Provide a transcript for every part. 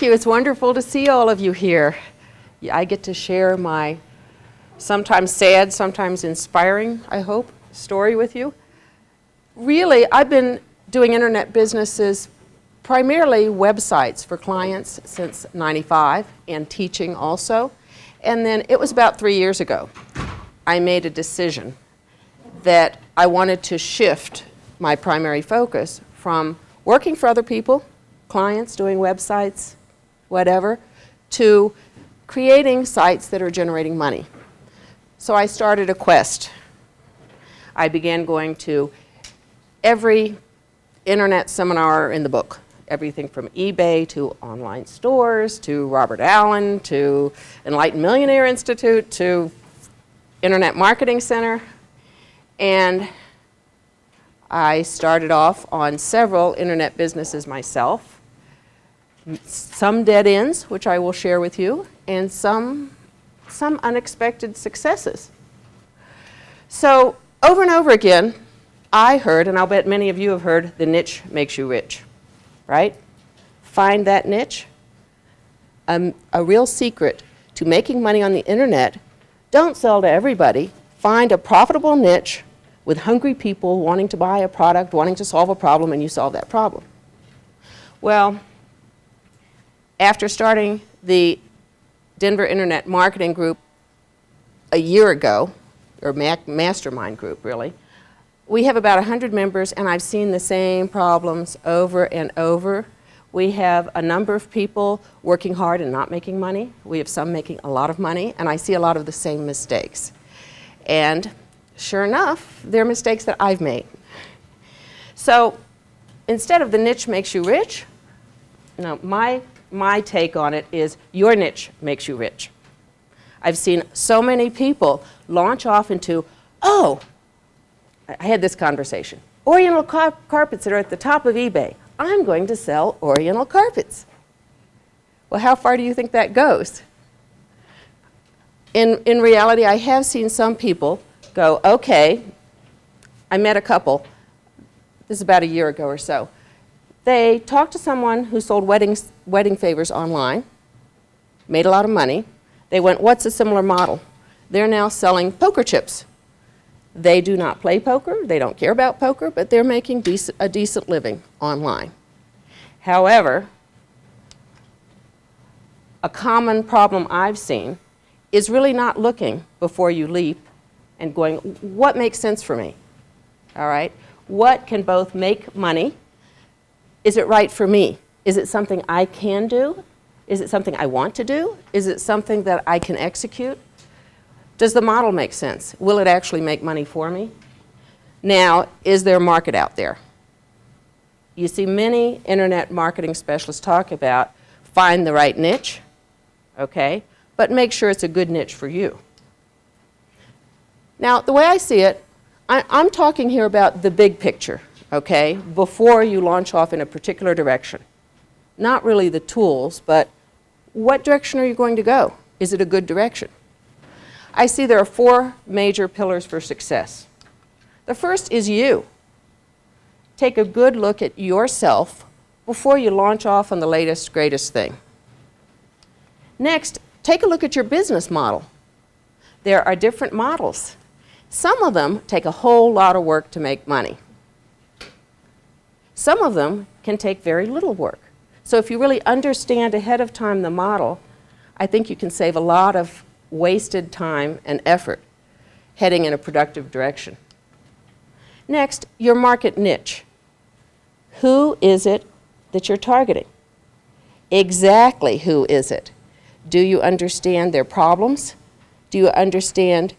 Thank you. It's wonderful to see all of you here. I get to share my sometimes sad, sometimes inspiring, I hope, story with you. Really, I've been doing internet businesses, primarily websites for clients since '95 and teaching also. And then it was about 3 years ago, I made a decision that I wanted to shift my primary focus from working for other people, clients, doing websites, whatever, to creating sites that are generating money. So I started a quest. I began going to every internet seminar in the book, everything from eBay to online stores to Robert Allen to Enlightened Millionaire Institute to Internet Marketing Center. And I started off on several internet businesses myself, some dead ends, which I will share with you, and some unexpected successes. So over and over again, I heard, and I'll bet many of you have heard, the niche makes you rich, right? Find that niche. A real secret to making money on the internet, don't sell to everybody. Find a profitable niche with hungry people wanting to buy a product, wanting to solve a problem, and you solve that problem. Well, after starting the Denver Internet Marketing Group a year ago, or mastermind group really, we have about 100 members, and I've seen the same problems over and over. We have a number of people working hard and not making money. We have some making a lot of money, and I see a lot of the same mistakes. And sure enough, they're mistakes that I've made. So instead of the niche makes you rich, no, my take on it is your niche makes you rich. I've seen so many people launch off into, oh, I had this conversation, Oriental carpets that are at the top of eBay. I'm going to sell Oriental carpets. Well, how far do you think that goes? In reality, I have seen some people go, okay, I met a couple, this is about a year ago or so. They talked to someone who sold wedding favors online, made a lot of money. They went, what's a similar model? They're now selling poker chips. They do not play poker, they don't care about poker, but they're making a decent living online. However, a common problem I've seen is really not looking before you leap and going, what makes sense for me? All right? What can both make money? Is it right for me? Is it something I can do? Is it something I want to do? Is it something that I can execute? Does the model make sense? Will it actually make money for me? Now, is there a market out there? You see many internet marketing specialists talk about find the right niche, okay, but make sure it's a good niche for you. Now, the way I see it, I'm talking here about the big picture, okay, before you launch off in a particular direction. Not really the tools, but what direction are you going to go? Is it a good direction? I see there are 4 major pillars for success. The first is you. Take a good look at yourself before you launch off on the latest, greatest thing. Next, take a look at your business model. There are different models. Some of them take a whole lot of work to make money. Some of them can take very little work. So if you really understand ahead of time the model, I think you can save a lot of wasted time and effort heading in a productive direction. Next, your market niche. Who is it that you're targeting? Exactly who is it? Do you understand their problems? Do you understand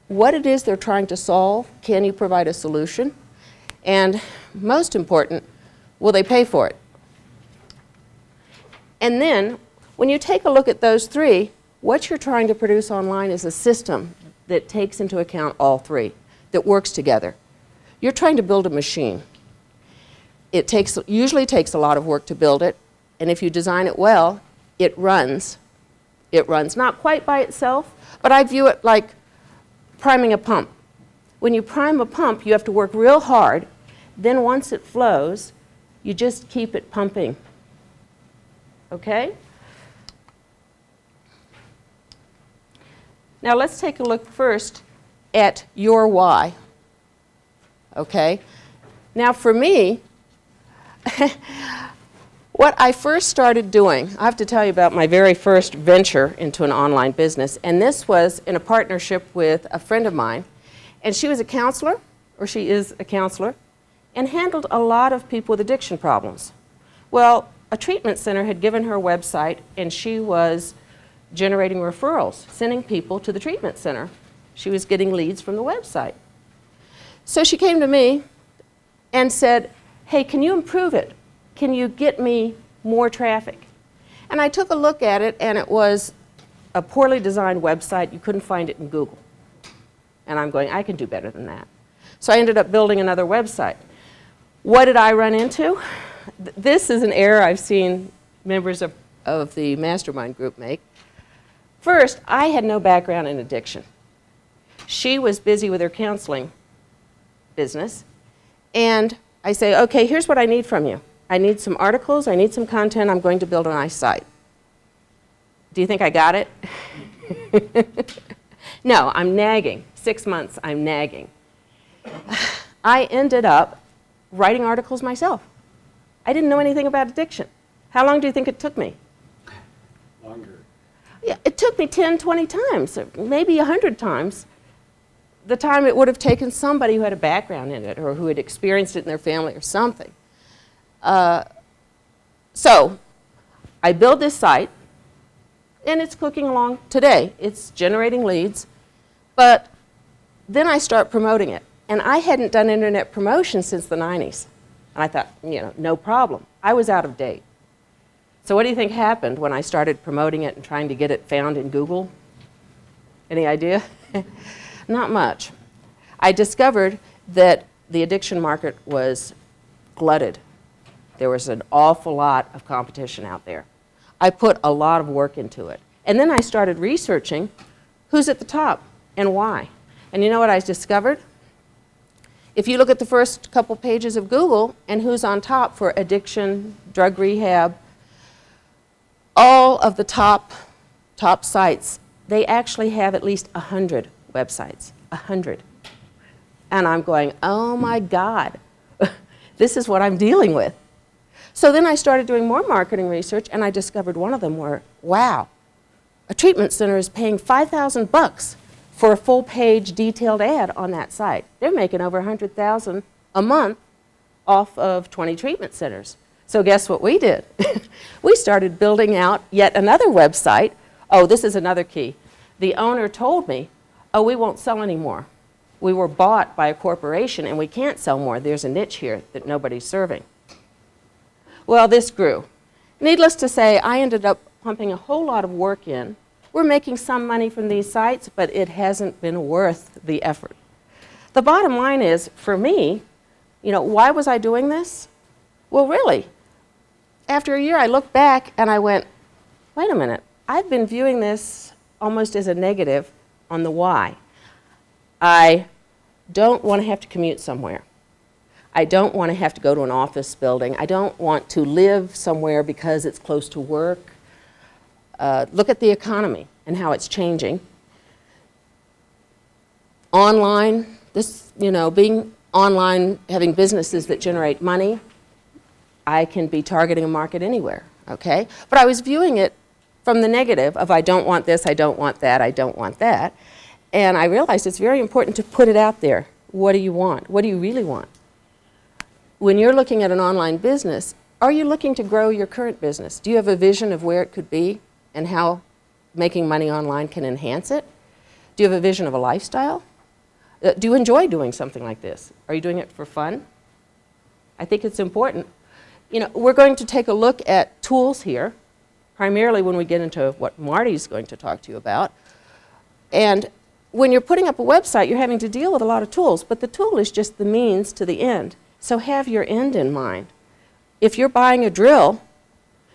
what it is they're trying to solve? Can you provide a solution? And most important, will they pay for it? And then, when you take a look at those 3, what you're trying to produce online is a system that takes into account all 3, that works together. You're trying to build a machine. It usually takes a lot of work to build it, and if you design it well, it runs. It runs not quite by itself, but I view it like priming a pump. When you prime a pump, you have to work real hard. Then once it flows, you just keep it pumping. okay? Now let's take a look first at your why, okay? Now for me, what I first started doing, I have to tell you about my very first venture into an online business, and this was in a partnership with a friend of mine, and she was a counselor, or she is a counselor, and handled a lot of people with addiction problems. Well, a treatment center had given her a website, and she was generating referrals, sending people to the treatment center. She was getting leads from the website. So she came to me and said, hey, can you improve it? Can you get me more traffic? And I took a look at it, and it was a poorly designed website. You couldn't find it in Google. And I'm going, I can do better than that. So I ended up building another website. What did I run into? This is an error I've seen members of the mastermind group make. First, I had no background in addiction. She was busy with her counseling business, and I say, okay, here's what I need from you. I need some articles, I need some content, I'm going to build a nice site. Do you think I got it? No, I'm nagging. 6 months, I'm nagging. I ended up writing articles myself. I didn't know anything about addiction. How long do you think it took me? Longer. Yeah, it took me 10, 20 times, or maybe 100 times the time it would have taken somebody who had a background in it or who had experienced it in their family or something. So I build this site, and it's clicking along today. It's generating leads, but then I start promoting it. And I hadn't done internet promotion since the 90s. And I thought, you know, no problem. I was out of date. So what do you think happened when I started promoting it and trying to get it found in Google? Any idea? Not much. I discovered that the addiction market was glutted. There was an awful lot of competition out there. I put a lot of work into it. And then I started researching who's at the top and why. And you know what I discovered? If you look at the first couple pages of Google and who's on top for addiction, drug rehab, all of the top sites, they actually have at least 100 websites, 100. And I'm going, oh my God, this is what I'm dealing with. So then I started doing more marketing research, and I discovered one of them where, wow, a treatment center is paying $5,000 for a full-page detailed ad on that site. They're making over $100,000 a month off of 20 treatment centers. So guess what we did? We started building out yet another website. Oh, this is another key. The owner told me, oh, we won't sell anymore. We were bought by a corporation, and we can't sell more. There's a niche here that nobody's serving. Well, this grew. Needless to say, I ended up pumping a whole lot of work in. We're making some money from these sites, but it hasn't been worth the effort. The bottom line is, for me, you know, why was I doing this? Well, really, after a year, I looked back and I went, wait a minute, I've been viewing this almost as a negative on the why. I don't want to have to commute somewhere. I don't want to have to go to an office building. I don't want to live somewhere because it's close to work. Look at the economy and how it's changing. Online, being online, having businesses that generate money, I can be targeting a market anywhere, okay? But I was viewing it from the negative of I don't want this, I don't want that, I don't want that. And I realized it's very important to put it out there. What do you want? What do you really want? When you're looking at an online business, are you looking to grow your current business? Do you have a vision of where it could be and how making money online can enhance it? Do you have a vision of a lifestyle? Do you enjoy doing something like this? Are you doing it for fun? I think it's important. You know, we're going to take a look at tools here, primarily when we get into what Marty's going to talk to you about. And when you're putting up a website, you're having to deal with a lot of tools, but the tool is just the means to the end. So have your end in mind. If you're buying a drill,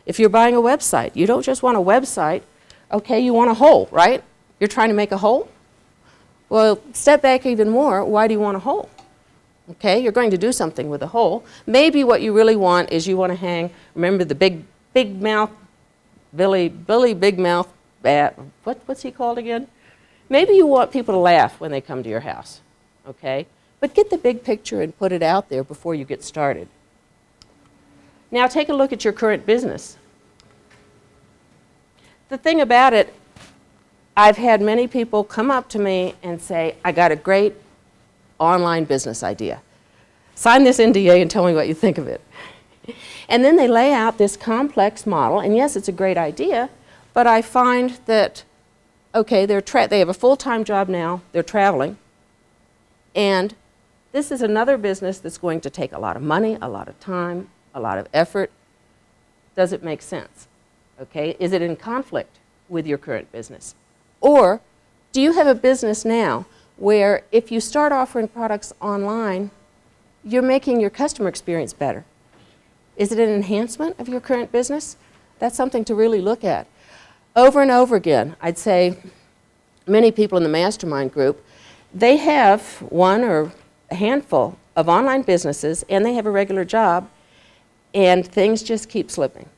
if you're buying a website, you don't just want a website, okay, you want a hole, right? You're trying to make a hole? Well, step back even more, why do you want a hole? Okay, you're going to do something with a hole. Maybe what you really want is you want to hang, remember the big mouth Billy Big Mouth, what's he called again? Maybe you want people to laugh when they come to your house, okay? But get the big picture and put it out there before you get started. Now take a look at your current business. The thing about it, I've had many people come up to me and say, I got a great online business idea. Sign this NDA and tell me what you think of it. And then they lay out this complex model, and yes, it's a great idea, but I find that, okay, they have a full-time job now, they're traveling, and this is another business that's going to take a lot of money, a lot of time, a lot of effort. Does it make sense? Okay, is it in conflict with your current business? Or do you have a business now where if you start offering products online, you're making your customer experience better? Is it an enhancement of your current business? That's something to really look at. Over and over again, I'd say many people in the mastermind group, they have one or a handful of online businesses and they have a regular job and things just keep slipping.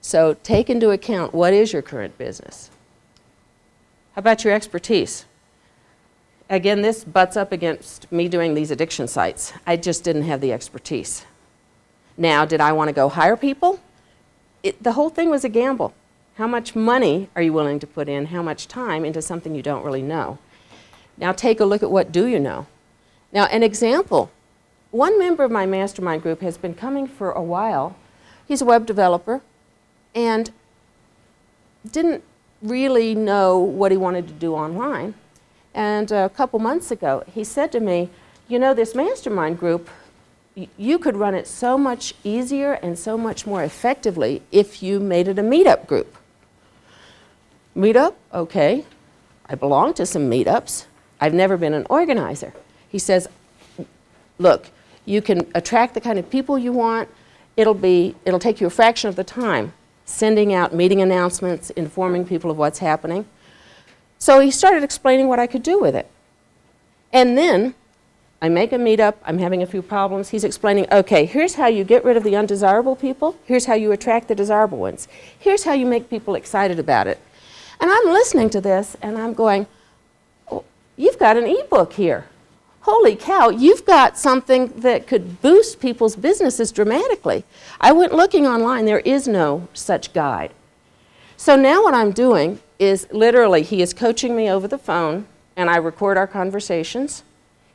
So take into account, what is your current business? How about your expertise? Again, this butts up against me doing these addiction sites. I just didn't have the expertise. Now, did I want to go hire people? The whole thing was a gamble. How much money are you willing to put in, how much time into something you don't really know? Now take a look at what do you know. Now an example, one member of my mastermind group has been coming for a while. He's a web developer and didn't really know what he wanted to do online. And a couple months ago, he said to me, you know, this mastermind group, you could run it so much easier and so much more effectively if you made it a meetup group. Meetup? Okay. I belong to some meetups. I've never been an organizer. He says, look, you can attract the kind of people you want. It'll take you a fraction of the time sending out meeting announcements, informing people of what's happening. So he started explaining what I could do with it. And then I make a meetup, I'm having a few problems. He's explaining, okay, here's how you get rid of the undesirable people. Here's how you attract the desirable ones. Here's how you make people excited about it. And I'm listening to this and I'm going, oh, you've got an ebook here. Holy cow, you've got something that could boost people's businesses dramatically. I went looking online, there is no such guide. So now what I'm doing is literally, he is coaching me over the phone and I record our conversations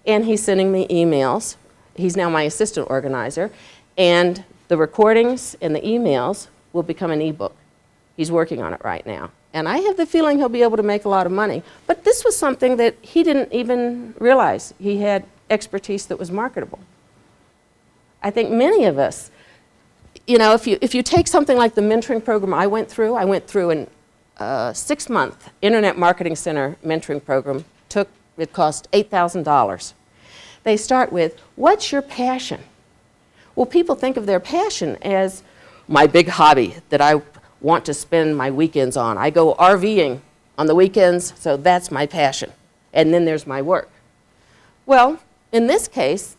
and he's sending me emails. He's now my assistant organizer and the recordings and the emails will become an ebook. He's working on it right now. And I have the feeling he'll be able to make a lot of money. But this was something that he didn't even realize. He had expertise that was marketable. I think many of us, you know, if you take something like the mentoring program I went through an 6-month Internet Marketing Center mentoring program. It cost $8,000. They start with, what's your passion? Well, people think of their passion as my big hobby that I want to spend my weekends on. I go RVing on the weekends, so that's my passion. And then there's my work. Well, in this case,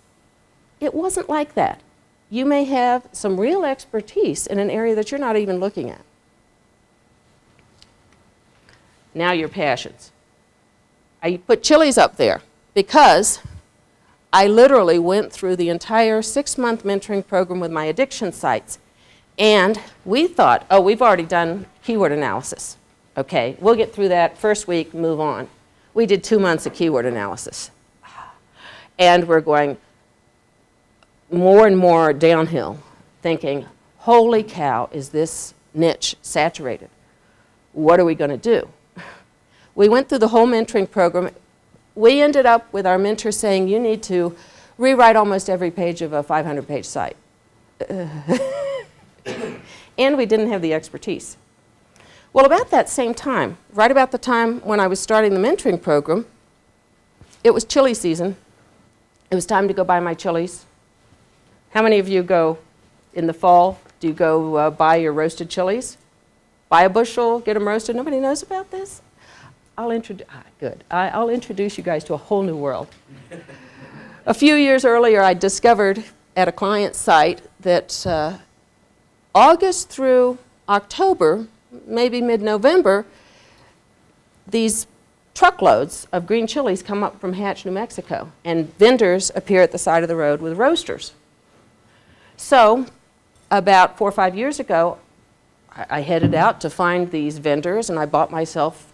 it wasn't like that. You may have some real expertise in an area that you're not even looking at. Now your passions. I put Chili's up there because I literally went through the entire 6-month mentoring program with my addiction sites. And we thought, oh, we've already done keyword analysis. Okay, we'll get through that first week, move on. We did 2 months of keyword analysis. And we're going more and more downhill, thinking, holy cow, is this niche saturated? What are we going to do? We went through the whole mentoring program. We ended up with our mentor saying, you need to rewrite almost every page of a 500-page site. And we didn't have the expertise. Well, about that same time, right about the time when I was starting the mentoring program, it was chili season. It was time to go buy my chilies. How many of you go in the fall? Do you go buy your roasted chilies? Buy a bushel, get them roasted. Nobody knows about this? I'll introduce you guys to a whole new world. A few years earlier, I discovered at a client site that August through October, maybe mid-November, these truckloads of green chilies come up from Hatch, New Mexico, and vendors appear at the side of the road with roasters. So about 4 or 5 years ago, I headed out to find these vendors, and I bought myself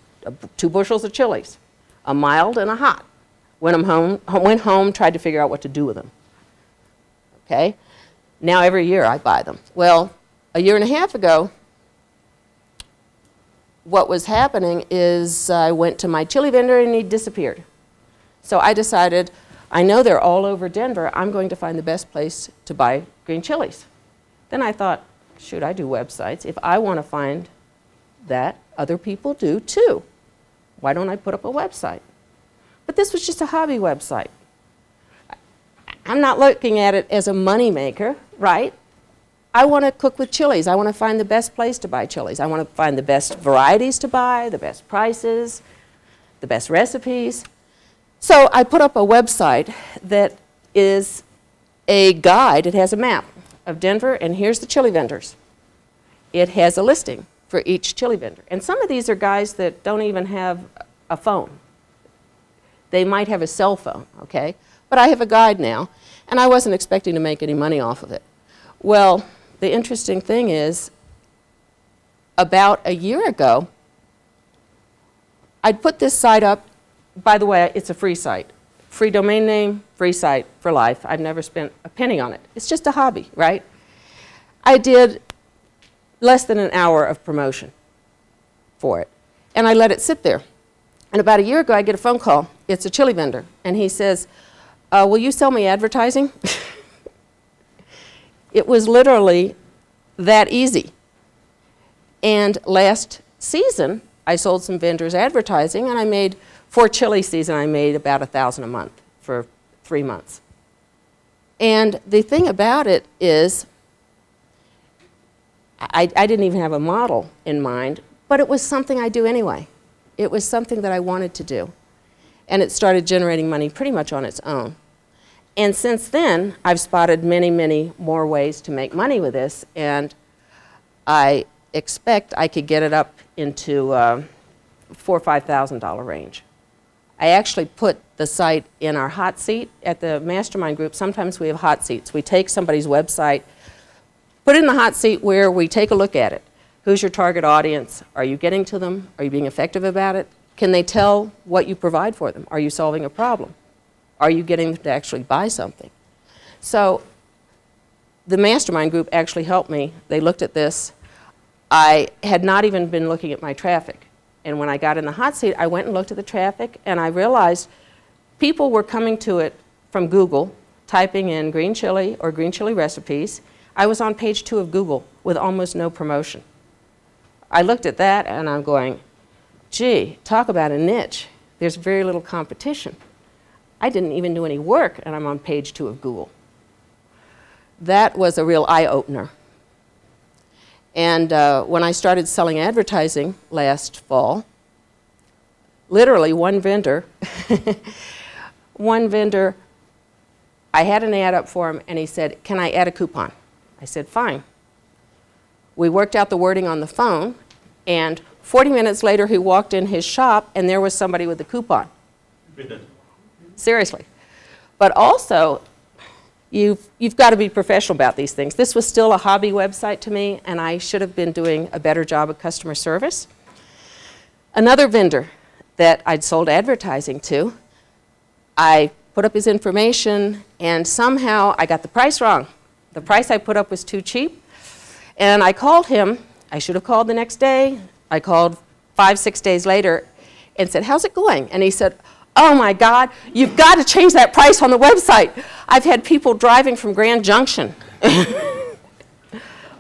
2 bushels of chilies, a mild and a hot. Went home, tried to figure out what to do with them. Okay? Now every year I buy them. Well, a year and a half ago, what was happening is I went to my chili vendor and he disappeared. So I decided, I know they're all over Denver, I'm going to find the best place to buy green chilies. Then I thought, shoot, I do websites. If I want to find that, other people do too. Why don't I put up a website? But this was just a hobby website. I'm not looking at it as a money maker, right? I want to cook with chilies. I want to find the best place to buy chilies. I want to find the best varieties to buy, the best prices, the best recipes. So I put up a website that is a guide. It has a map of Denver, and here's the chili vendors. It has a listing for each chili vendor. And some of these are guys that don't even have a phone. They might have a cell phone, okay? But I have a guide now, and I wasn't expecting to make any money off of it. Well, the interesting thing is, about a year ago, I'd put this site up. By the way, it's a free site. Free domain name, free site for life. I've never spent a penny on it. It's just a hobby, right? I did less than an hour of promotion for it, and I let it sit there. And about a year ago, I get a phone call. It's a chili vendor, and he says, will you sell me advertising? It was literally that easy. And last season, I sold some vendors advertising, and I made, for chili season, I made about $1,000 a month for 3 months. And the thing about it is, I didn't even have a model in mind, but it was something I do anyway. It was something that I wanted to do. And it started generating money pretty much on its own. And since then, I've spotted many, many more ways to make money with this, and I expect I could get it up into $4,000 or $5,000 range. I actually put the site in our hot seat at the mastermind group. Sometimes we have hot seats. We take somebody's website, put it in the hot seat where we take a look at it. Who's your target audience? Are you getting to them? Are you being effective about it? Can they tell what you provide for them? Are you solving a problem? Are you getting them to actually buy something? So the mastermind group actually helped me. They looked at this. I had not even been looking at my traffic. And when I got in the hot seat, I went and looked at the traffic, and I realized people were coming to it from Google, typing in green chili or green chili recipes. I was on page 2 of Google with almost no promotion. I looked at that, and I'm going, gee, talk about a niche. There's very little competition. I didn't even do any work, and I'm on page 2 of Google. That was a real eye-opener. And when I started selling advertising last fall, literally one vendor, I had an ad up for him, and he said, can I add a coupon? I said, fine. We worked out the wording on the phone, and 40 minutes later, he walked in his shop, and there was somebody with a coupon. Seriously. But also, you've got to be professional about these things. This was still a hobby website to me, and I should have been doing a better job of customer service. Another vendor that I'd sold advertising to, I put up his information, and somehow I got the price wrong. The price I put up was too cheap, and I called him. I should have called the next day. I called 5, 6 days later and said, how's it going? And he said, oh my God, you've got to change that price on the website. I've had people driving from Grand Junction.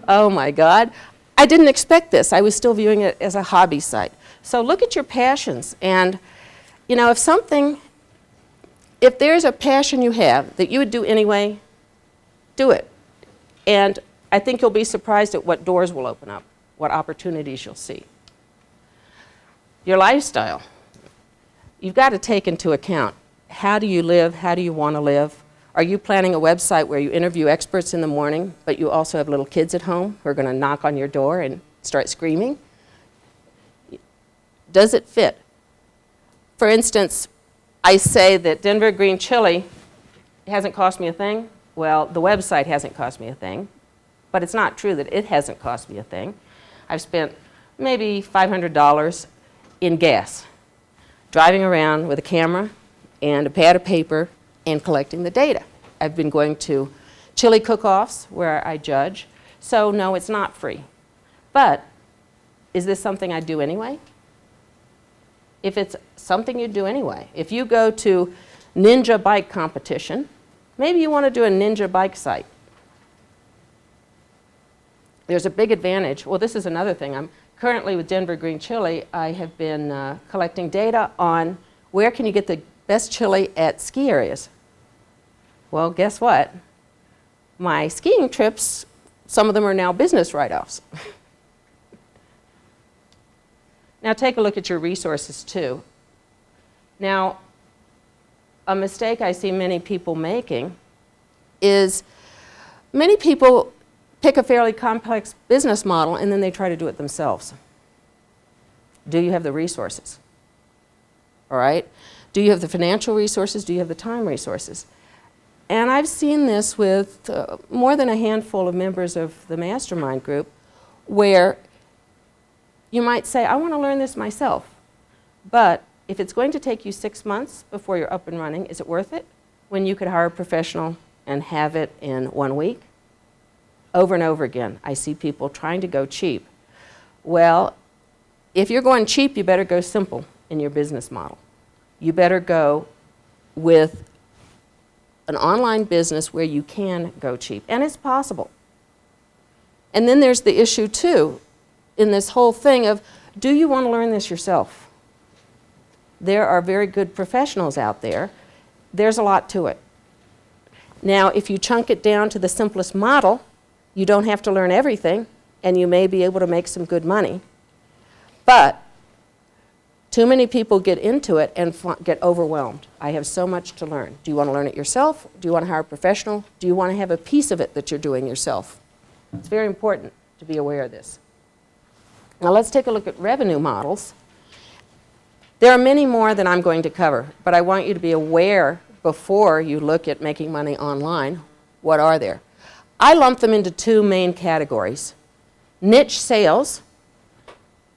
Oh my God. I didn't expect this. I was still viewing it as a hobby site. So look at your passions. And you know, if there's a passion you have that you would do anyway, do it. And I think you'll be surprised at what doors will open up, what opportunities you'll see. Your lifestyle. You've got to take into account, how do you live? How do you want to live? Are you planning a website where you interview experts in the morning, but you also have little kids at home who are going to knock on your door and start screaming? Does it fit? For instance, I say that Denver green chili hasn't cost me a thing. Well, the website hasn't cost me a thing, but it's not true that it hasn't cost me a thing. I've spent maybe $500 in gas, driving around with a camera and a pad of paper and collecting the data. I've been going to chili cook-offs where I judge, so no, it's not free. But is this something I do anyway? If it's something you do anyway, if you go to ninja bike competition, maybe you want to do a ninja bike site. There's a big advantage. Well, this is another thing. I'm currently with Denver Green Chili. I have been collecting data on where can you get the best chili at ski areas. Well, guess what? My skiing trips, some of them are now business write-offs. Now take a look at your resources too. Now, a mistake I see many people making is many people pick a fairly complex business model and then they try to do it themselves. Do you have the resources? All right? Do you have the financial resources? Do you have the time resources? And I've seen this with more than a handful of members of the mastermind group where you might say, I want to learn this myself, but if it's going to take you 6 months before you're up and running, is it worth it when you could hire a professional and have it in 1 week? Over and over again, I see people trying to go cheap. Well, if you're going cheap, you better go simple in your business model. You better go with an online business where you can go cheap, and it's possible. And then there's the issue, too, in this whole thing of, do you want to learn this yourself? There are very good professionals out there. There's a lot to it. Now, if you chunk it down to the simplest model, you don't have to learn everything, and you may be able to make some good money. But too many people get into it and get overwhelmed. I have so much to learn. Do you want to learn it yourself? Do you want to hire a professional? Do you want to have a piece of it that you're doing yourself? It's very important to be aware of this. Now let's take a look at revenue models. There are many more than I'm going to cover, but I want you to be aware before you look at making money online. What are there? I lump them into 2 main categories. Niche sales,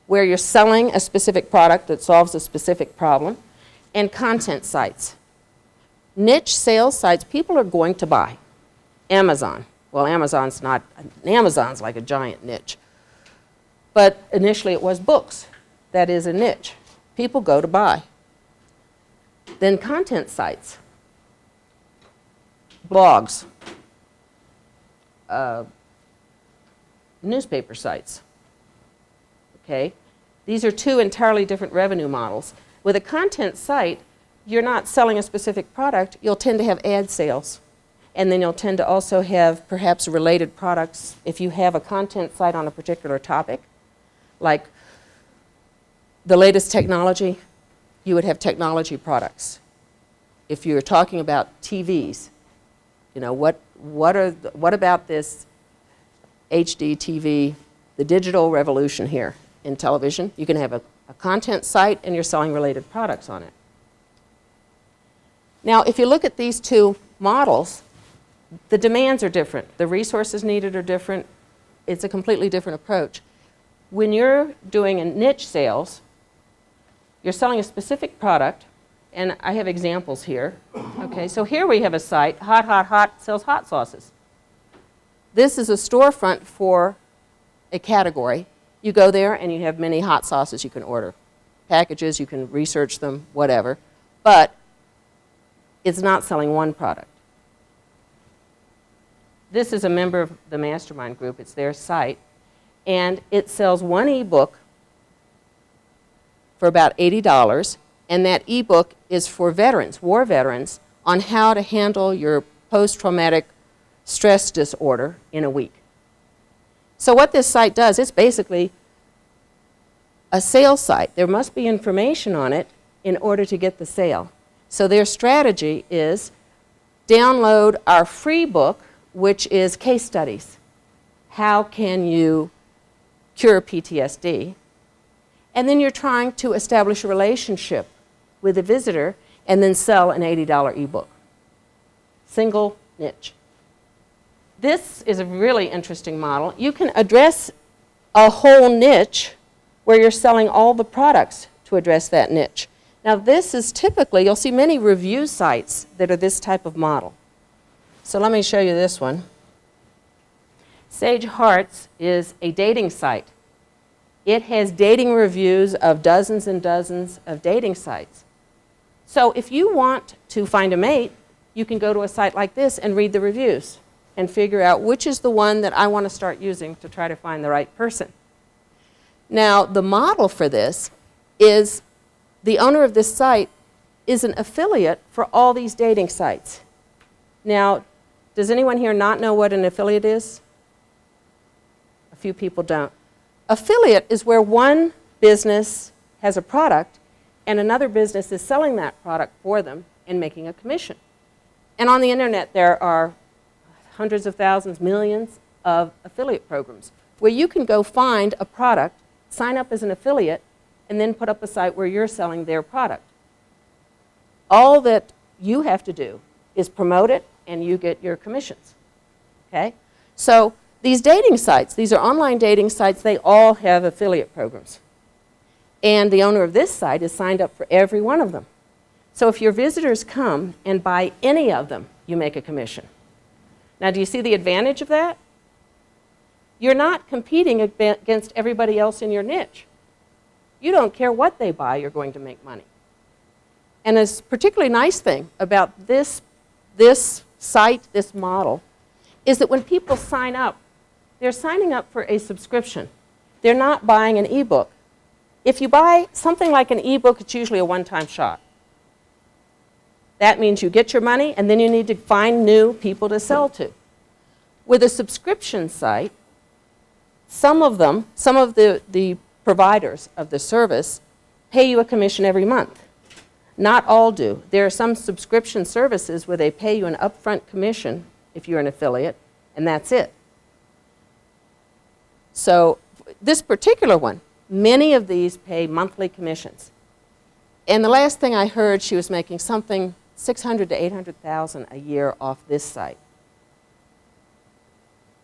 where you're selling a specific product that solves a specific problem, and content sites. Niche sales sites, people are going to buy. Amazon. Well, Amazon's like a giant niche. But initially it was books. That is a niche. People go to buy. Then content sites. Blogs. Newspaper sites. Okay? These are 2 entirely different revenue models. With a content site, you're not selling a specific product. You'll tend to have ad sales. And then you'll tend to also have perhaps related products. If you have a content site on a particular topic, like the latest technology, you would have technology products. If you're talking about TVs, you know, what about this HD TV, the digital revolution here in television? You can have a content site and you're selling related products on it. Now, if you look at these 2 models, the demands are different. The resources needed are different. It's a completely different approach. When you're doing a niche sales, you're selling a specific product, and I have examples here. Okay, so here we have a site, Hot, Hot, Hot, sells hot sauces. This is a storefront for a category. You go there and you have many hot sauces you can order. Packages, you can research them, whatever. But it's not selling one product. This is a member of the mastermind group. It's their site. And it sells 1 ebook for about $80. And that ebook is for veterans, war veterans, on how to handle your post-traumatic stress disorder in a week. So what this site does, it's basically a sales site. There must be information on it in order to get the sale. So their strategy is download our free book, which is case studies. How can you cure PTSD? And then you're trying to establish a relationship with a visitor and then sell an $80 ebook. Single niche. This is a really interesting model. You can address a whole niche where you're selling all the products to address that niche. Now this is typically, you'll see many review sites that are this type of model. So let me show you this one. Sage Hearts is a dating site. It has dating reviews of dozens and dozens of dating sites. So if you want to find a mate, you can go to a site like this and read the reviews and figure out which is the one that I want to start using to try to find the right person. Now, the model for this is the owner of this site is an affiliate for all these dating sites. Now, does anyone here not know what an affiliate is? A few people don't. Affiliate is where one business has a product and another business is selling that product for them and making a commission. And on the internet, there are hundreds of thousands, millions of affiliate programs where you can go find a product, sign up as an affiliate, and then put up a site where you're selling their product. All that you have to do is promote it and you get your commissions. Okay? So these dating sites, these are online dating sites, they all have affiliate programs. And the owner of this site is signed up for every one of them. So if your visitors come and buy any of them, you make a commission. Now, do you see the advantage of that? You're not competing against everybody else in your niche. You don't care what they buy, you're going to make money. And a particularly nice thing about this site, this model, is that when people sign up, they're signing up for a subscription. They're not buying an ebook. If you buy something like an ebook, it's usually a one-time shot. That means you get your money, and then you need to find new people to sell to. With a subscription site, some of the providers of the service pay you a commission every month. Not all do. There are some subscription services where they pay you an upfront commission if you're an affiliate, and that's it. So this particular one, many of these pay monthly commissions. And the last thing I heard, she was making something $600,000 to $800,000 a year off this site.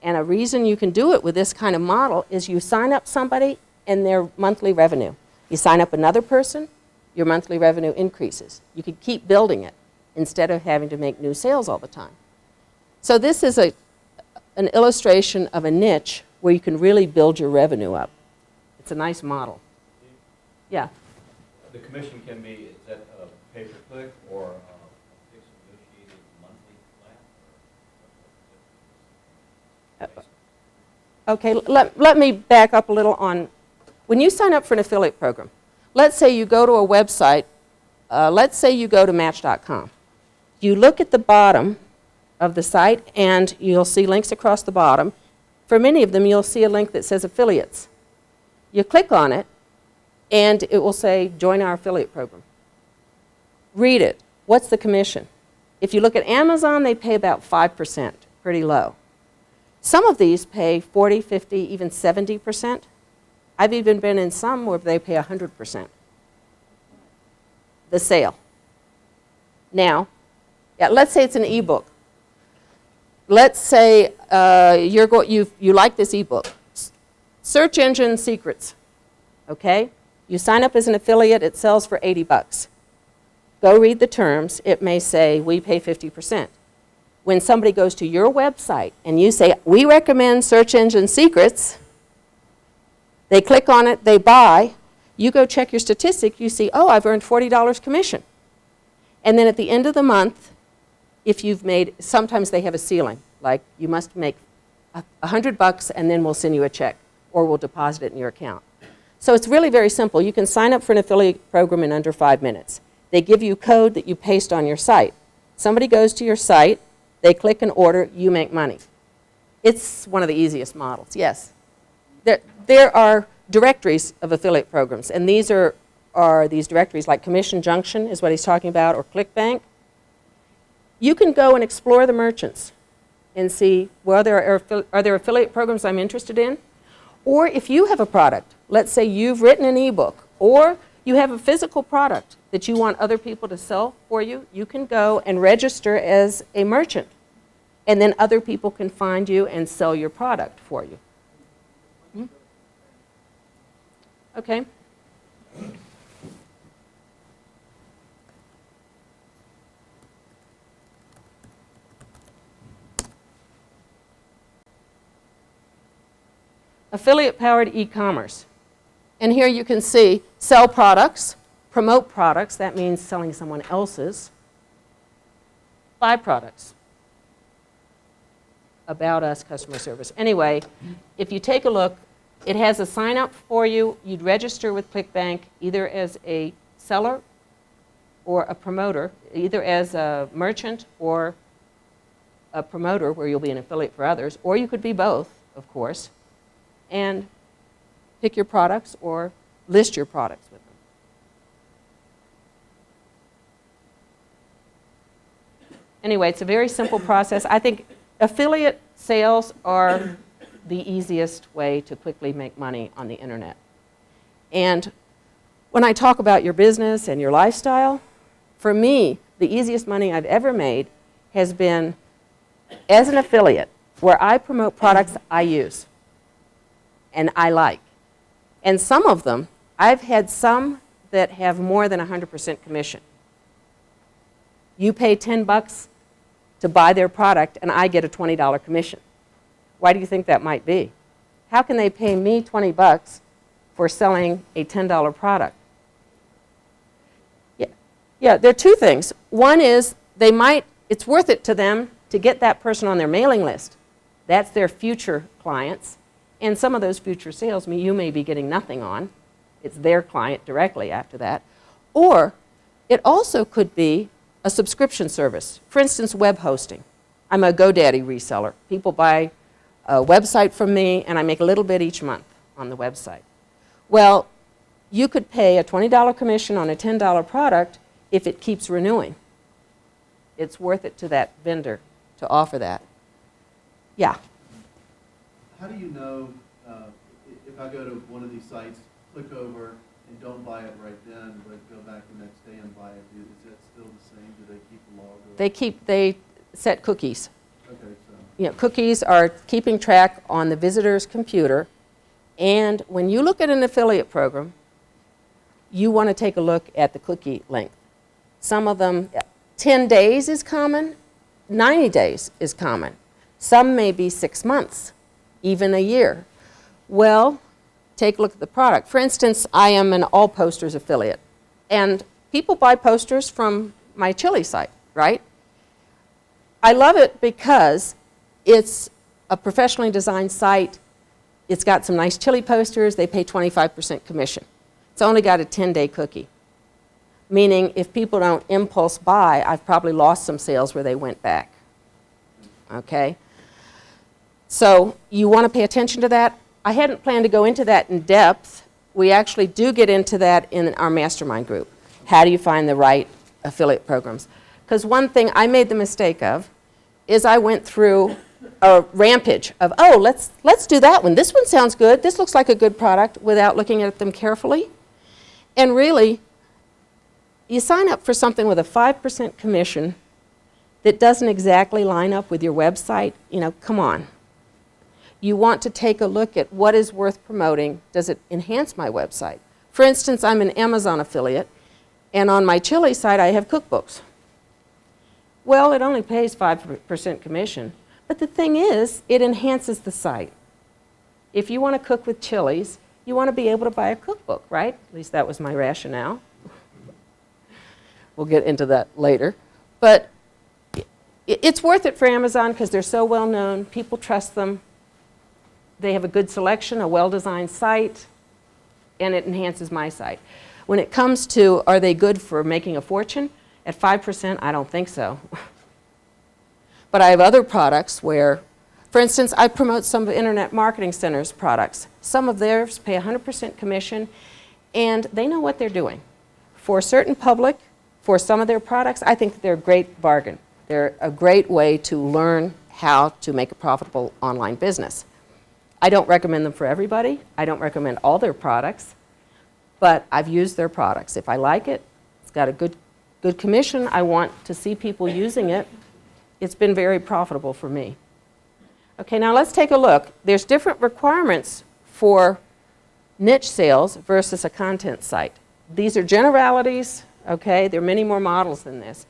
And a reason you can do it with this kind of model is you sign up somebody and their monthly revenue. You sign up another person, your monthly revenue increases. You can keep building it instead of having to make new sales all the time. So this is an illustration of a niche where you can really build your revenue up. It's a nice model. Yeah? The commission can be, is that a pay-per-click or a fixed negotiated monthly plan? Okay, let me back up a little on, when you sign up for an affiliate program, let's say you go to a website, let's say you go to Match.com. You look at the bottom of the site and you'll see links across the bottom. For many of them, you'll see a link that says affiliates. You click on it and it will say, join our affiliate program. Read it. What's the commission? If you look at Amazon, they pay about 5%, pretty low. Some of these pay 40, 50, even 70%. I've even been in some where they pay 100%. The sale. Now, let's say it's an ebook. Let's say you like this ebook. Search engine secrets. Okay? You sign up as an affiliate, it sells for $80. Go read the terms. It may say, we pay 50%. When somebody goes to your website and you say, we recommend search engine secrets, they click on it, they buy, you go check your statistic, you see, oh, I've earned $40 commission. And then at the end of the month, if you've made, sometimes they have a ceiling, like you must make $100 and then we'll send you a check or we'll deposit it in your account. So it's really very simple. You can sign up for an affiliate program in under 5 minutes. They give you code that you paste on your site. Somebody goes to your site, they click an order, you make money. It's one of the easiest models, yes. There are directories of affiliate programs, and these are these directories like Commission Junction is what he's talking about, or ClickBank. You can go and explore the merchants and see, well, are there affiliate programs I'm interested in? Or if you have a product, let's say you've written an ebook, or you have a physical product that you want other people to sell for you, you can go and register as a merchant. And then other people can find you and sell your product for you. Hmm? Okay. Affiliate-powered e-commerce. And here you can see sell products, promote products, that means selling someone else's, buy products, about us, customer service. Anyway, if you take a look, it has a sign up for you. You'd register with ClickBank either as a seller or a promoter, either as a merchant or a promoter where you'll be an affiliate for others, or you could be both, of course, and pick your products or list your products with them. Anyway, it's a very simple process. I think affiliate sales are the easiest way to quickly make money on the internet. And when I talk about your business and your lifestyle, for me, the easiest money I've ever made has been as an affiliate where I promote products I use and I like. And some of them, I've had some that have more than 100% commission. You pay $10 to buy their product and I get a $20 commission. Why do you think that might be? How can they pay me $20 for selling a $10 product? Yeah, there are two things. One is it's worth it to them to get that person on their mailing list. That's their future clients. And some of those future sales you may be getting nothing on. It's their client directly after that. Or it also could be a subscription service. For instance, web hosting. I'm a GoDaddy reseller. People buy a website from me and I make a little bit each month on the website. Well, you could pay a $20 commission on a $10 product if it keeps renewing. It's worth it to that vendor to offer that. Yeah. How do you know if I go to one of these sites, click over, and don't buy it right then, but go back the next day and buy it? Is that still the same? Do they keep a log? They set cookies. Okay, so. You know, cookies are keeping track on the visitor's computer. And when you look at an affiliate program, you want to take a look at the cookie length. Some of them, 10 days is common, 90 days is common. Some may be 6 months, even a year. Well, take a look at the product. For instance, I am an All Posters affiliate. And people buy posters from my chili site, right? I love it because it's a professionally designed site. It's got some nice chili posters. They pay 25% commission. It's only got a 10-day cookie, meaning if people don't impulse buy, I've probably lost some sales where they went back. Okay? So you want to pay attention to that. I hadn't planned to go into that in depth. We actually do get into that in our mastermind group. How do you find the right affiliate programs? Because one thing I made the mistake of is I went through a rampage of, oh, let's do that one. This one sounds good. This looks like a good product, without looking at them carefully. And really, you sign up for something with a 5% commission that doesn't exactly line up with your website. You know, come on. You want to take a look at what is worth promoting. Does it enhance my website? For instance, I'm an Amazon affiliate, and on my chili site I have cookbooks. Well, it only pays 5% commission, but the thing is, it enhances the site. If you want to cook with chilies, you want to be able to buy a cookbook, right? At least that was my rationale. We'll get into that later. But it's worth it for Amazon because they're so well known. People trust them. They have a good selection, a well-designed site, and it enhances my site. When it comes to, are they good for making a fortune? At 5%, I don't think so. But I have other products where, for instance, I promote some of Internet Marketing Center's products. Some of theirs pay 100% commission, and they know what they're doing. For a certain public, for some of their products, I think they're a great bargain. They're a great way to learn how to make a profitable online business. I don't recommend them for everybody. I don't recommend all their products, but I've used their products. If I like it, it's got a good commission, I want to see people using it, it's been very profitable for me. Okay, now let's take a look. There's different requirements for niche sales versus a content site. These are generalities, okay? There are many more models than this.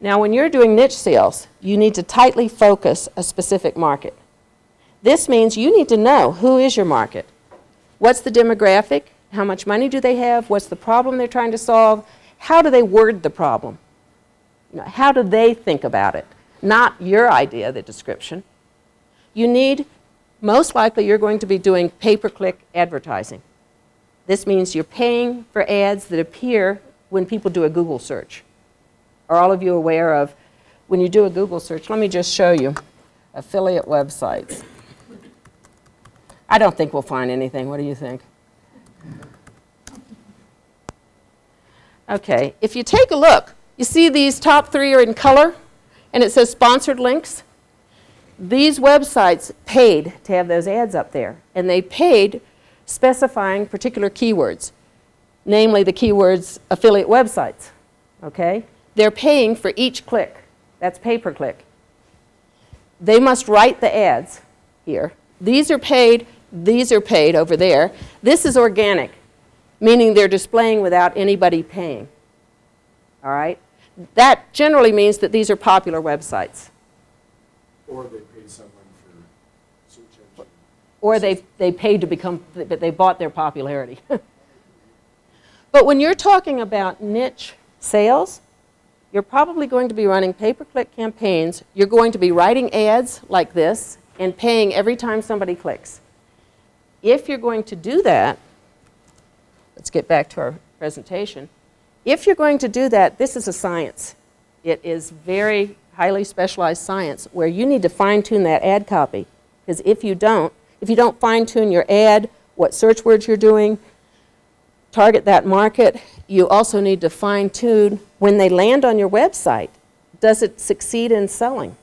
Now, when you're doing niche sales, you need to tightly focus a specific market. This means you need to know who is your market. What's the demographic? How much money do they have? What's the problem they're trying to solve? How do they word the problem? How do they think about it? Not your idea, the description. You need, most likely you're going to be doing pay-per-click advertising. This means you're paying for ads that appear when people do a Google search. Are all of you aware of, when you do a Google search, let me just show you, affiliate websites. I don't think we'll find anything. What do you think? Okay, if you take a look, you see these top 3 are in color, and it says sponsored links. These websites paid to have those ads up there, and they paid specifying particular keywords, namely the keywords affiliate websites, okay? They're paying for each click. That's pay-per-click. They must write the ads here. These are paid over there. This is organic, meaning they're displaying without anybody paying. All right? That generally means that these are popular websites. Or they pay someone for search engine. Or they paid to become, but they bought their popularity. But when you're talking about niche sales, you're probably going to be running pay-per-click campaigns. You're going to be writing ads like this and paying every time somebody clicks. If you're going to do that, let's get back to our presentation. If you're going to do that, this is a science. It is very highly specialized science where you need to fine-tune that ad copy. Because if you don't fine-tune your ad, what search words you're doing, target that market, you also need to fine-tune when they land on your website. Does it succeed in selling?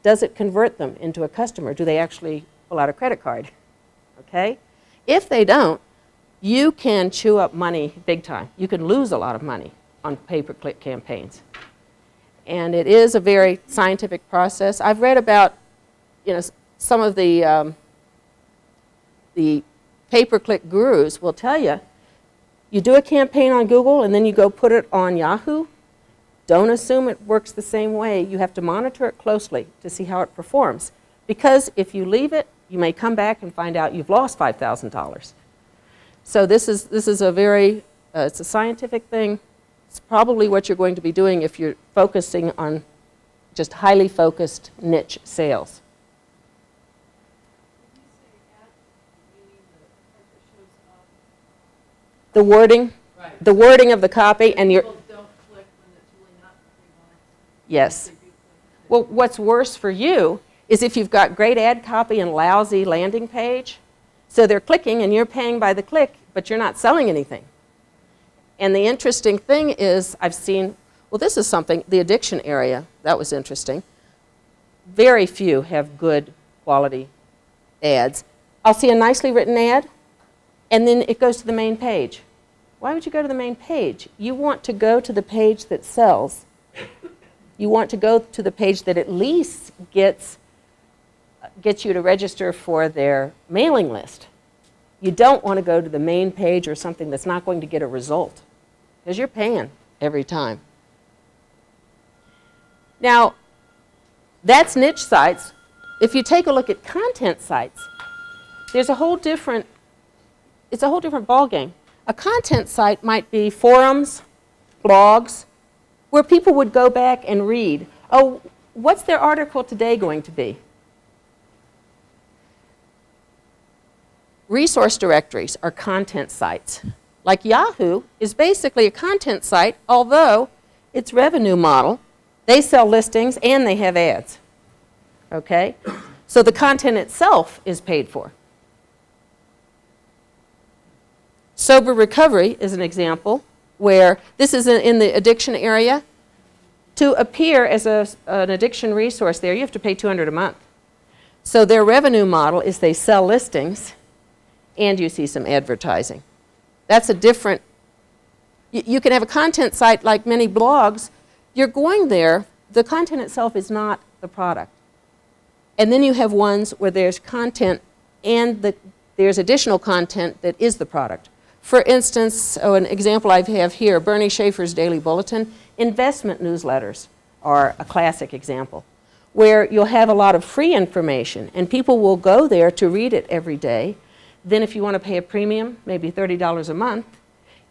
Does it convert them into a customer? Do they actually pull out a credit card? Okay? If they don't, you can chew up money big time. You can lose a lot of money on pay-per-click campaigns. And it is a very scientific process. I've read about, some of the pay-per-click gurus will tell you, you do a campaign on Google and then you go put it on Yahoo. Don't assume it works the same way. You have to monitor it closely to see how it performs. Because if you leave it, you may come back and find out you've lost $5,000. So this is a very, it's a scientific thing. It's probably what you're going to be doing if you're focusing on just highly focused niche sales. The wording, Right. the wording of the copy, and your People don't click when it's really not what they want. yes. They do click. Well, what's worse for you is if you've got great ad copy and lousy landing page. So they're clicking and you're paying by the click, but you're not selling anything. And the interesting thing is I've seen, well, this is something, the addiction area, that was interesting. Very few have good quality ads. I'll see a nicely written ad, and then it goes to the main page. Why would you go to the main page? You want to go to the page that sells. You want to go to the page that at least gets you to register for their mailing list. You don't want to go to the main page or something that's not going to get a result, because you're paying every time. Now, that's niche sites. If you take a look at content sites, there's a whole different, it's a whole different ballgame. A content site might be forums, blogs, where people would go back and read, oh, what's their article today going to be? Resource directories are content sites. Like Yahoo is basically a content site, although its revenue model, they sell listings and they have ads. Okay? So the content itself is paid for. Sober Recovery is an example where this is in the addiction area. To appear as an addiction resource there, you have to pay $200 a month. So their revenue model is they sell listings and you see some advertising. That's a different, you can have a content site like many blogs. You're going there, the content itself is not the product. And then you have ones where there's content and there's additional content that is the product. For instance, an example I have here, Bernie Schaefer's Daily Bulletin. Investment newsletters are a classic example, where you'll have a lot of free information, and people will go there to read it every day. Then if you want to pay a premium, maybe $30 a month,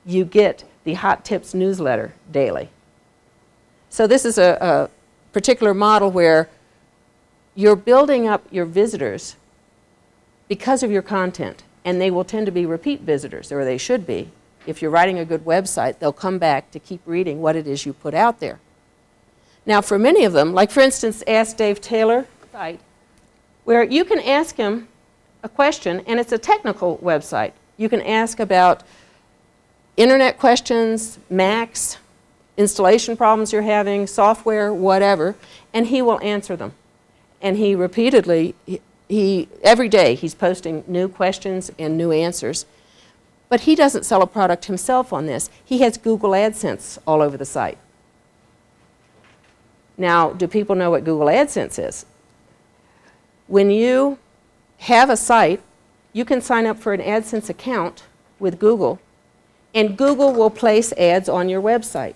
you get the Hot Tips newsletter daily. So this is a particular model where you're building up your visitors because of your content, and they will tend to be repeat visitors, or they should be. If you're writing a good website, they'll come back to keep reading what it is you put out there. Now, for many of them, like for instance, Ask Dave Taylor site, where you can ask him a question, and it's a technical website. You can ask about internet questions, Macs, installation problems you're having, software, whatever, and he will answer them. And he repeatedly, every day, he's posting new questions and new answers. But he doesn't sell a product himself on this. He has Google Adsense all over the site. Now, do people know what Google Adsense is? When you have a site, you can sign up for an Adsense account with Google, and Google will place ads on your website.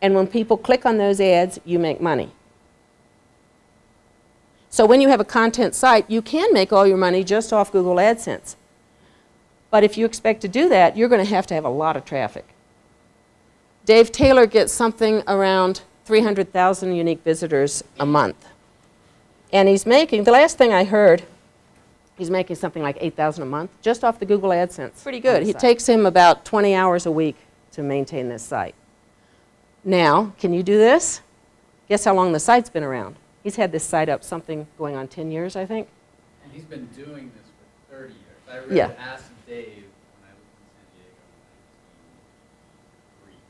And when people click on those ads, you make money. So when you have a content site, you can make all your money just off Google Adsense. But if you expect to do that, you're going to have a lot of traffic. Dave Taylor gets something around 300,000 unique visitors a month. And he's making, the last thing I heard, he's making something like $8,000 a month just off the Google AdSense. Pretty good. It takes him about 20 hours a week to maintain this site. Now, can you do this? Guess how long the site's been around? He's had this site up something going on 10 years, I think. And he's been doing this for 30 years. I read Ask Dave when I lived in San Diego in 1993.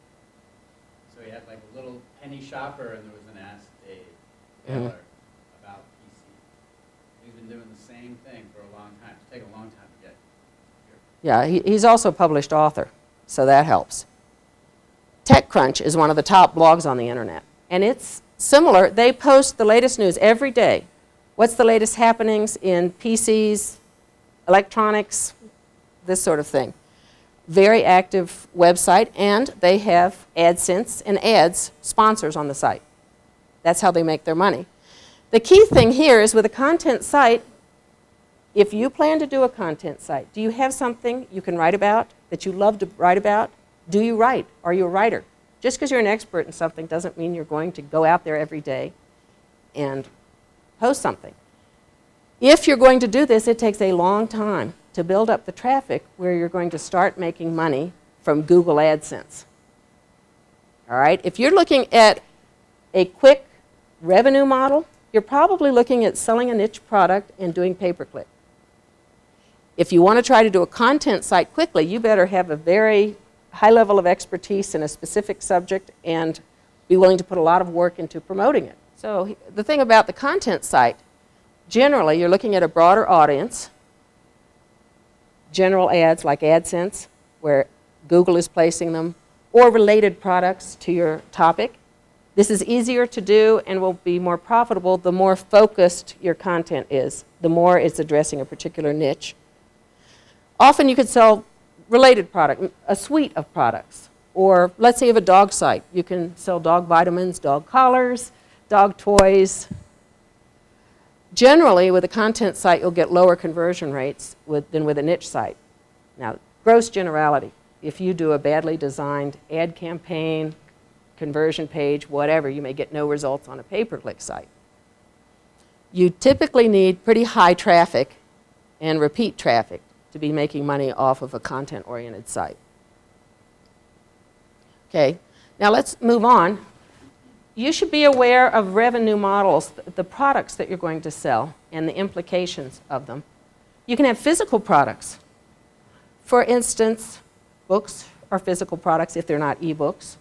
So he had like a little penny shopper, and there was an Ask Dave Taylor about PC. He's been doing the same thing for a long time. It's taken a long time to get here. Yeah, he's also a published author, so that helps. TechCrunch is one of the top blogs on the internet, and it's similar. They post the latest news every day. What's the latest happenings in PCs, electronics, this sort of thing. Very active website, and they have AdSense and ads sponsors on the site. That's how they make their money. The key thing here is with a content site, if you plan to do a content site, do you have something you can write about that you love to write about? Do you write? Are you a writer? Just because you're an expert in something doesn't mean you're going to go out there every day and post something. If you're going to do this, it takes a long time to build up the traffic where you're going to start making money from Google AdSense. All right? If you're looking at a quick revenue model, you're probably looking at selling a niche product and doing pay-per-click. If you want to try to do a content site quickly, you better have a very high level of expertise in a specific subject and be willing to put a lot of work into promoting it. So the thing about the content site, generally you're looking at a broader audience, general ads like AdSense, where Google is placing them, or related products to your topic. This is easier to do and will be more profitable the more focused your content is, the more it's addressing a particular niche. Often you could sell related product, a suite of products. Or let's say you have a dog site. You can sell dog vitamins, dog collars, dog toys. Generally, with a content site, you'll get lower conversion rates than with a niche site. Now, gross generality. If you do a badly designed ad campaign, conversion page, whatever, you may get no results on a pay-per-click site. You typically need pretty high traffic and repeat traffic to be making money off of a content-oriented site. Okay, now let's move on. You should be aware of revenue models, the products that you're going to sell and the implications of them. You can have physical products. For instance, books are physical products if they're not e-books.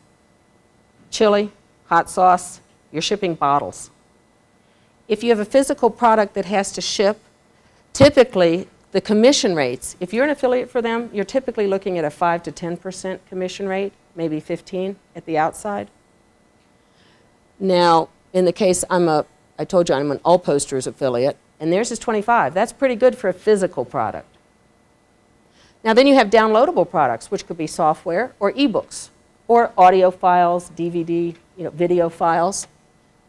Chili, hot sauce, you're shipping bottles. If you have a physical product that has to ship, typically the commission rates, if you're an affiliate for them, you're typically looking at a 5 to 10% commission rate, maybe 15 at the outside. Now, in the case, I told you I'm an All Posters affiliate, and theirs is 25. That's pretty good for a physical product. Now then you have downloadable products, which could be software or ebooks or audio files, DVD, video files.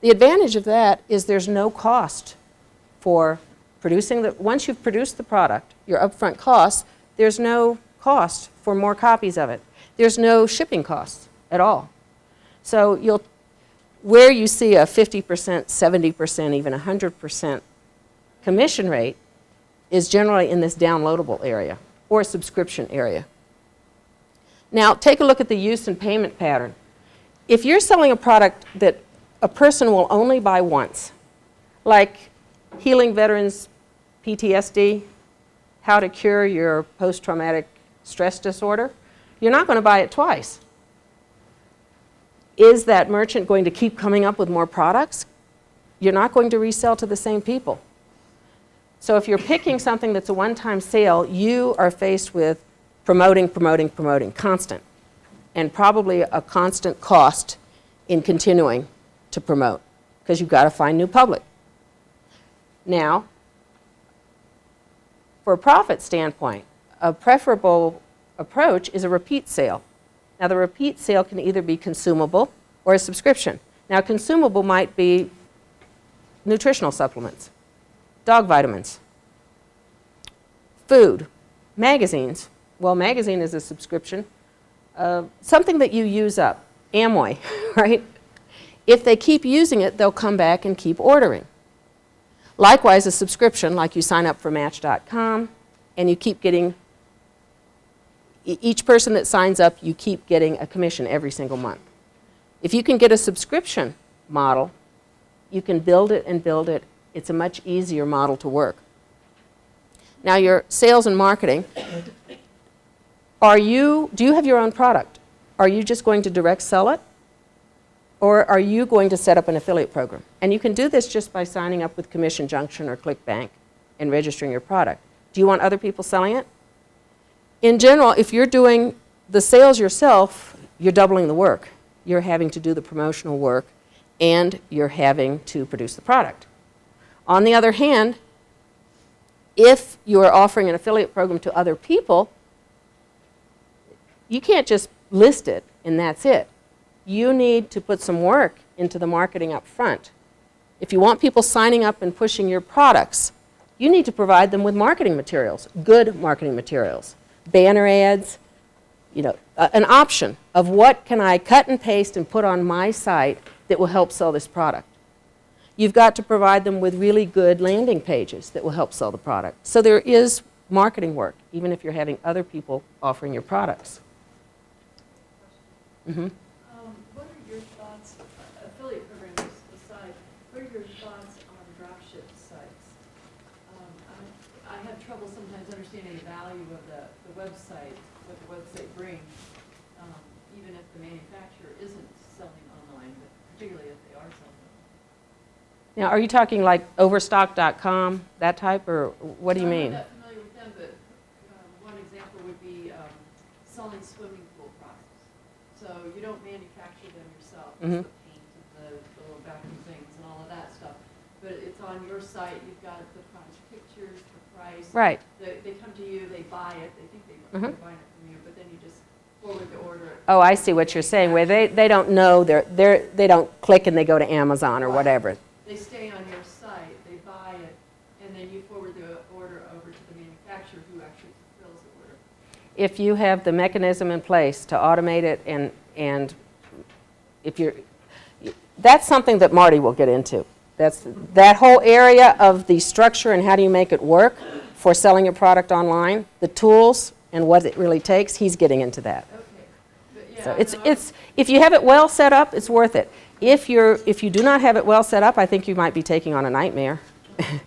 The advantage of that is there's no cost for producing once you've produced the product, your upfront costs, there's no cost for more copies of it. There's no shipping costs at all. So where you see a 50%, 70%, even 100% commission rate is generally in this downloadable area or subscription area. Now, take a look at the use and payment pattern. If you're selling a product that a person will only buy once, like healing veterans PTSD, how to cure your post-traumatic stress disorder, you're not going to buy it twice. Is that merchant going to keep coming up with more products? You're not going to resell to the same people. So if you're picking something that's a one-time sale, you are faced with promoting, constant, and probably a constant cost in continuing to promote, because you've got to find new public. Now, for a profit standpoint, a preferable approach is a repeat sale. Now, the repeat sale can either be consumable or a subscription. Now, consumable might be nutritional supplements, dog vitamins, food, magazines. Well, magazine is a subscription. Something that you use up, Amway, right? If they keep using it, they'll come back and keep ordering. Likewise, a subscription, like you sign up for Match.com, and you keep getting, each person that signs up, you keep getting a commission every single month. If you can get a subscription model, you can build it and build it. It's a much easier model to work. Now, your sales and marketing, do you have your own product? Are you just going to direct sell it? Or are you going to set up an affiliate program? And you can do this just by signing up with Commission Junction or ClickBank and registering your product. Do you want other people selling it? In general, if you're doing the sales yourself, you're doubling the work. You're having to do the promotional work, and you're having to produce the product. On the other hand, if you are offering an affiliate program to other people, you can't just list it and that's it. You need to put some work into the marketing up front. If you want people signing up and pushing your products, you need to provide them with marketing materials, good marketing materials, banner ads, an option of what can I cut and paste and put on my site that will help sell this product. You've got to provide them with really good landing pages that will help sell the product. So there is marketing work, even if you're having other people offering your products. Mm-hmm. What are your thoughts, affiliate programs aside, what are your thoughts on dropship sites? I have trouble sometimes understanding the value of the website, what the website brings, even if the manufacturer isn't selling online, but particularly if they are selling online. Now, are you talking like Overstock.com, that type, or what do you mean? I'm not that familiar with them, but one example would be selling swimming pool products. So you don't manufacture them yourself, Mm-hmm. the paint and the little vacuum things and all of that stuff. But it's on your site, you've got the product pictures, the price. Right. They come to you, they buy it, they think they're buying it from you, but then you just forward the order. Oh, I see what you're saying, where they don't know, they don't click and they go to Amazon or Right. whatever. They stay on your site, they buy it, and then you forward the order over to the manufacturer who actually fulfills the order. If you have the mechanism in place to automate it, and if that's something that Marty will get into. That whole area of the structure and how do you make it work for selling your product online, the tools and what it really takes, he's getting into that. Okay. But yeah, So no, if you have it well set up, it's worth it. If you do not have it well set up, I think you might be taking on a nightmare. right,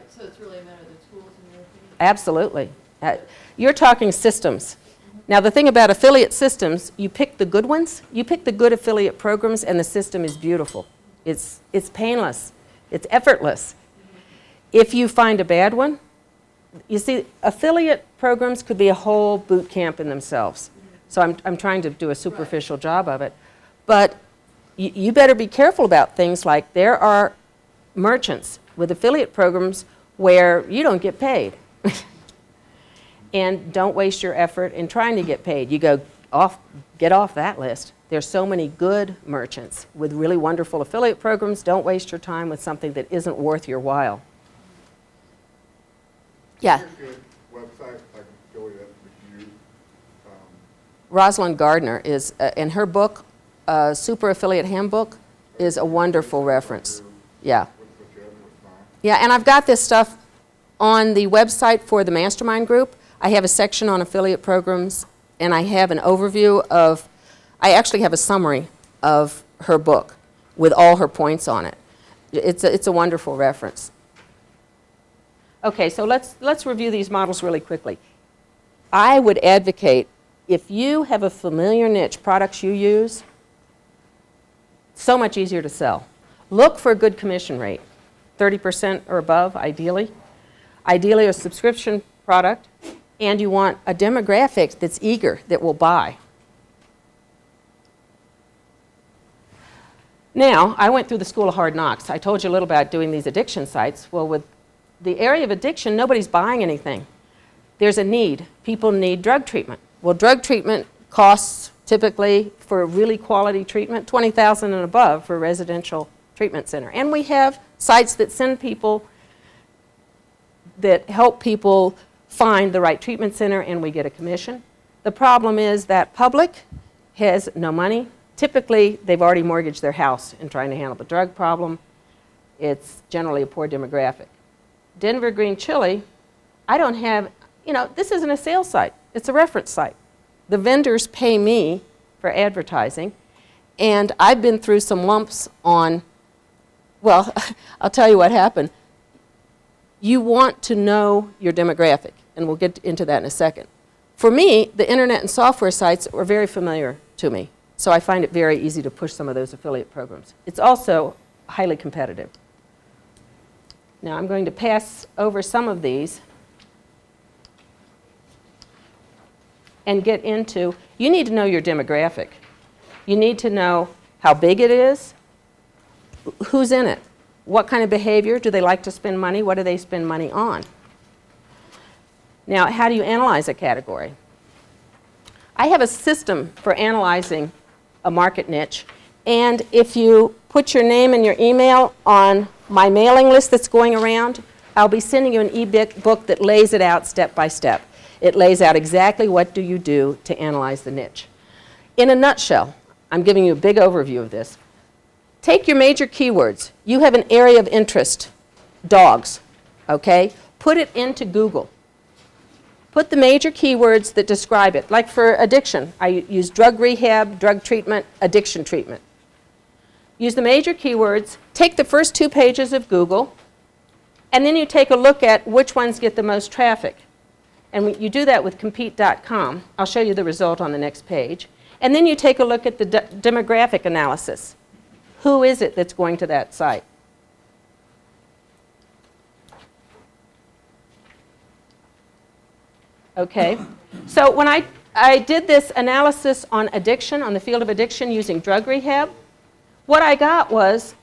so it's really a matter of the tools in your opinion? Absolutely. You're talking systems. Now, the thing about affiliate systems, you pick the good ones, you pick the good affiliate programs, and the system is beautiful. It's painless. It's effortless. If you find a bad one, you see, affiliate programs could be a whole boot camp in themselves. So I'm trying to do a superficial job of it. But you better be careful about things like there are merchants with affiliate programs where you don't get paid. And don't waste your effort in trying to get paid. You get off that list. There's so many good merchants with really wonderful affiliate programs. Don't waste your time with something that isn't worth your while. Yeah. Is there a good website I can go with you? Rosalind Gardner is, in her book, Super Affiliate Handbook, is a wonderful reference. Yeah. Yeah, and I've got this stuff on the website for the mastermind group. I have a section on affiliate programs, and I have an overview of, I actually have a summary of her book with all her points on it. It's a wonderful reference. Okay, so let's review these models really quickly. I would advocate, if you have a familiar niche, products you use, so much easier to sell. Look for a good commission rate, 30% or above, ideally. Ideally, a subscription product, and you want a demographic that's eager, that will buy. Now, I went through the School of Hard Knocks. I told you a little about doing these addiction sites. Well, with the area of addiction, nobody's buying anything. There's a need. People need drug treatment. Well, drug treatment costs typically, for a really quality treatment, $20,000 and above for a residential treatment center. And we have sites that send people, that help people find the right treatment center, and we get a commission. The problem is that public has no money. Typically, they've already mortgaged their house in trying to handle the drug problem. It's generally a poor demographic. Denver Green Chili, I don't have, this isn't a sales site. It's a reference site. The vendors pay me for advertising, and I've been through some lumps on, well, I'll tell you what happened. You want to know your demographic, and we'll get into that in a second. For me, the internet and software sites are very familiar to me, so I find it very easy to push some of those affiliate programs. It's also highly competitive. Now I'm going to pass over some of these and get into, you need to know your demographic. You need to know how big it is, who's in it, what kind of behavior, do they like to spend money, what do they spend money on? Now, how do you analyze a category? I have a system for analyzing a market niche, and if you put your name and your email on my mailing list that's going around, I'll be sending you an e-book that lays it out step by step. It lays out exactly what do you do to analyze the niche. In a nutshell, I'm giving you a big overview of this. Take your major keywords. You have an area of interest, dogs, okay? Put it into Google. Put the major keywords that describe it. Like for addiction, I use drug rehab, drug treatment, addiction treatment. Use the major keywords, take the first 2 pages of Google, and then you take a look at which ones get the most traffic. And you do that with compete.com. I'll show you the result on the next page. And then you take a look at the demographic analysis. Who is it that's going to that site? Okay, so when I did this analysis on addiction, on the field of addiction using drug rehab, what I got was,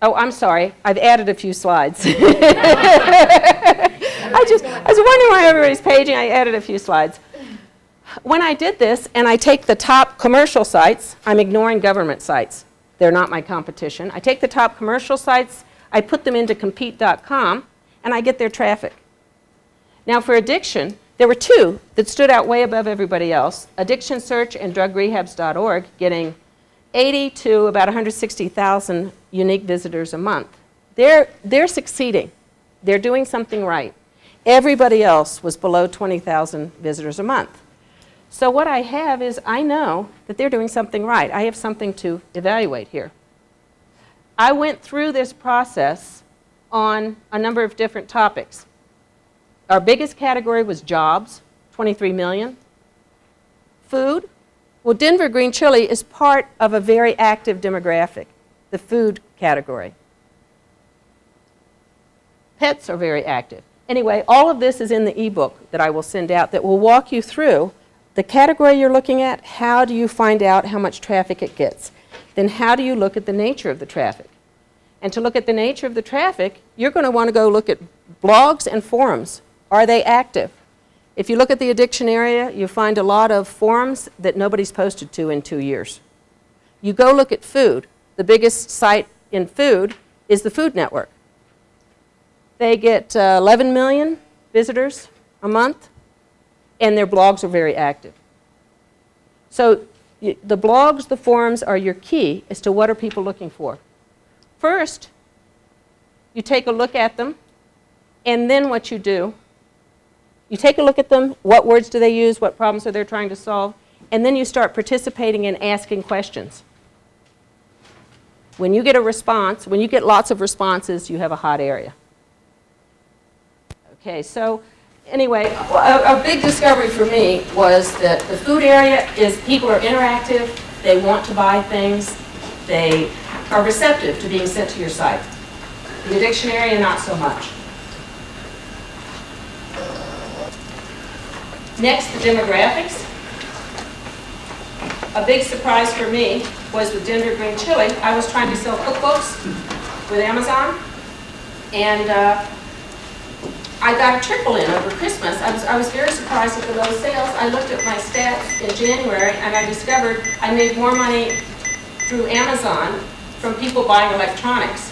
oh, I'm sorry, I've added a few slides. I was wondering why everybody's paging, I added a few slides. When I did this, and I take the top commercial sites, I'm ignoring government sites. They're not my competition. I take the top commercial sites, I put them into compete.com, and I get their traffic. Now for addiction, there were 2 that stood out way above everybody else, Addiction Search and drugrehabs.org, getting 80 to about 160,000 unique visitors a month. They're succeeding. They're doing something right. Everybody else was below 20,000 visitors a month. So what I have is I know that they're doing something right. I have something to evaluate here. I went through this process on a number of different topics. Our biggest category was jobs, 23 million. Food, well, Denver green chili is part of a very active demographic, the food category. Pets are very active. Anyway, all of this is in the ebook that I will send out that will walk you through the category you're looking at. How do you find out how much traffic it gets? Then how do you look at the nature of the traffic? And to look at the nature of the traffic, you're going to want to go look at blogs and forums. Are they active? If you look at the addiction area, you find a lot of forums that nobody's posted to in 2 years. You go look at food. The biggest site in food is the Food Network. They get 11 million visitors a month, and their blogs are very active. So the blogs, the forums are your key as to what are people looking for. First, you take a look at them, and then what you do, you take a look at them, what words do they use, what problems are they trying to solve, and then you start participating and asking questions. When you get a response, when you get lots of responses, you have a hot area. Okay, so anyway, a big discovery for me was that the food area is people are interactive, they want to buy things, they are receptive to being sent to your site. The addiction area, not so much. Next, the demographics. A big surprise for me was with Denver green chili. I was trying to sell cookbooks with Amazon, and I got a trickle in over Christmas. I was very surprised at the low sales. I looked at my stats in January, and I discovered I made more money through Amazon from people buying electronics.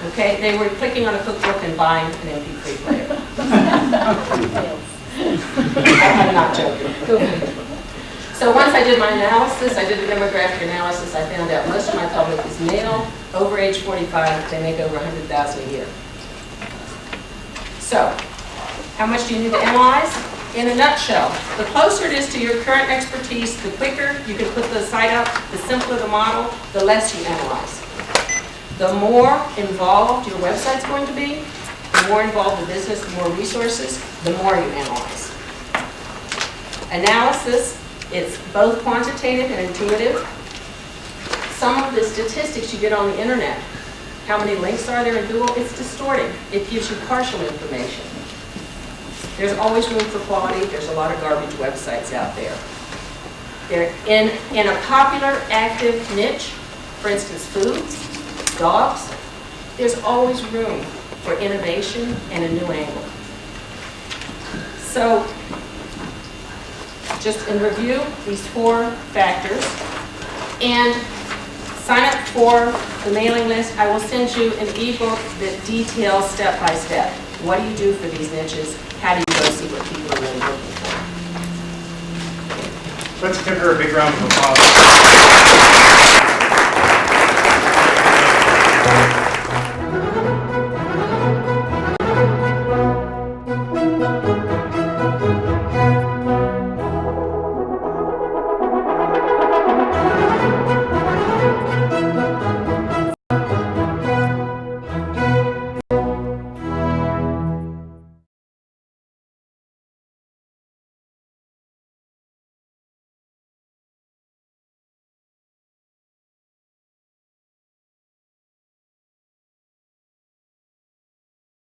Okay, they were clicking on a cookbook and buying an MP3 player. I'm not joking. So once I did my analysis, I did a demographic analysis, I found out most of my public is male, over age 45, they make over $100,000 a year. So, how much do you need to analyze? In a nutshell, the closer it is to your current expertise, the quicker you can put the site up, the simpler the model, the less you analyze. The more involved your website's going to be, the more involved the business, the more resources, the more you analyze. Analysis, it's both quantitative and intuitive. Some of the statistics you get on the internet, how many links are there in Google, it's distorting. It gives you partial information. There's always room for quality. There's a lot of garbage websites out there. They're in a popular, active niche, for instance, food, dogs, there's always room for innovation and a new angle. So, just in review, these 4 factors, and sign up for the mailing list. I will send you an ebook that details step by step. What do you do for these niches? How do you go see what people are really looking for? Let's give her a big round of applause.